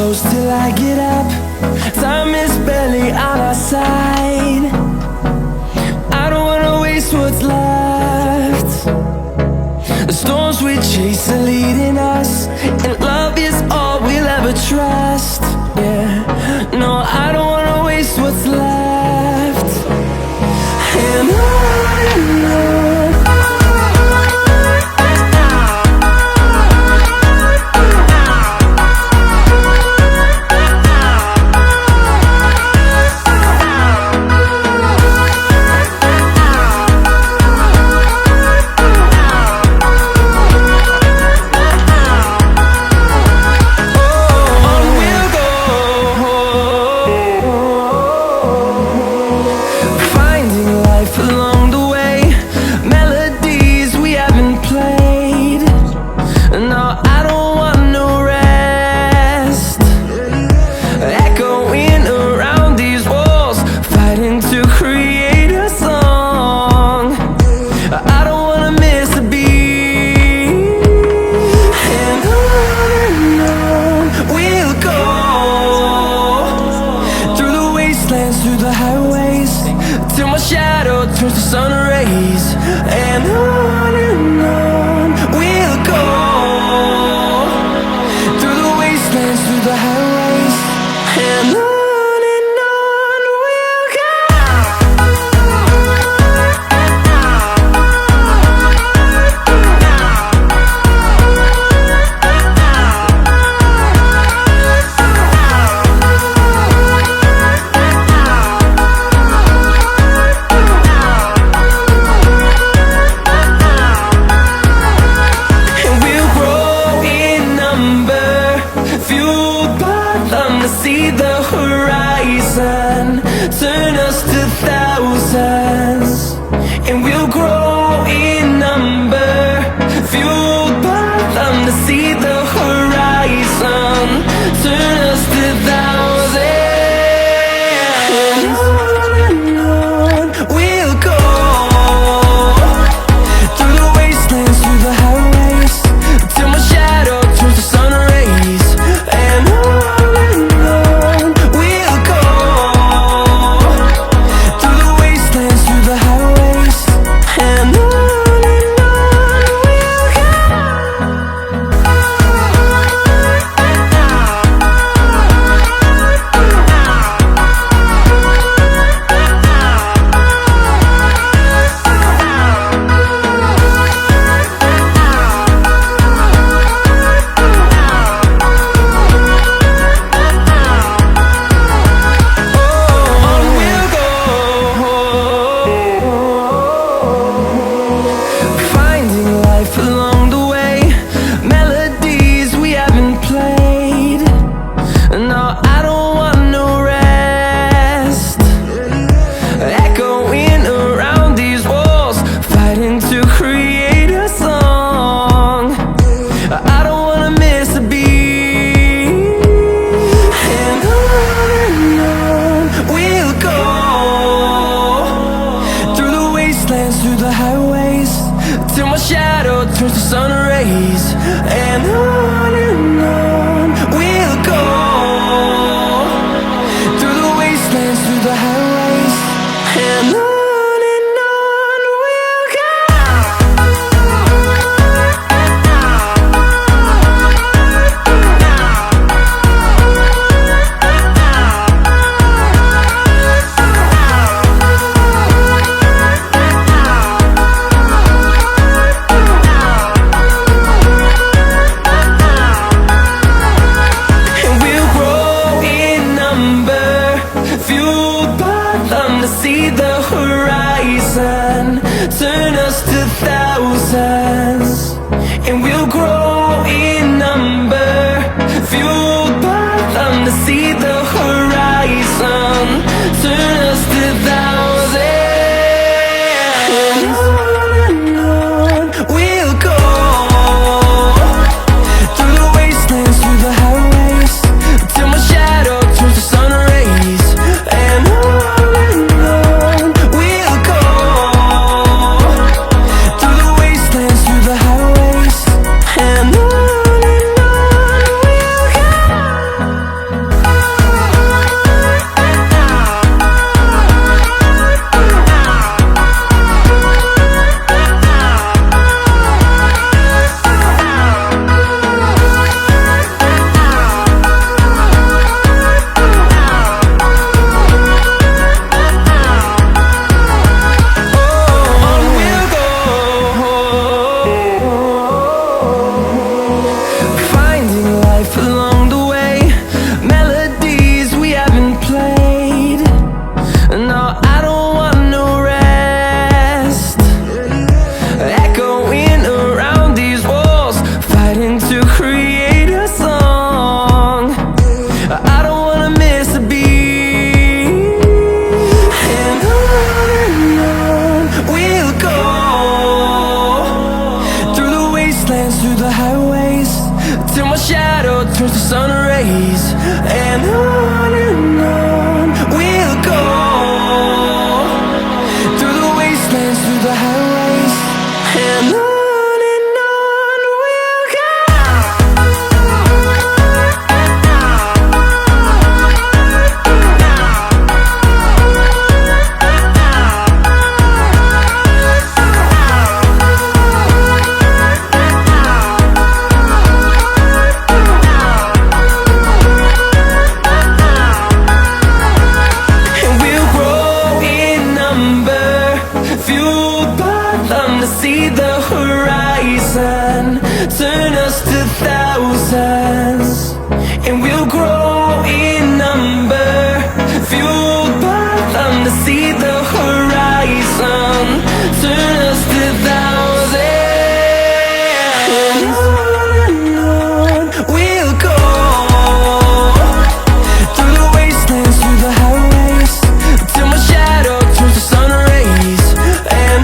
close till I get up. Time is barely on our side. I don't wanna waste what's left. The storms we chase are leading us, and love is all we'll ever trust. Yeah, no, I don't wanna waste what's left. And on shadow turns to sun rays, and on we'll go, through the wastelands, through the highways, and on we'll go. See the horizon turn us to thousands, and we'll grow in number, fueled by them to see the horizon turn us to thousands, and on we'll go, through the wastelands, through the highways, till my shadow turns to sun rays, and on and on we'll go. till my shadow turns to sun rays. And on we'll go, through the wastelands, through the highways, and on we'll go. See the horizon turn us to thousands, and we'll grow in number, fueled by them to see the horizon turn us to thousands. And on we'll go, through the wastelands, through the highways, till my shadow turns to sun rays. And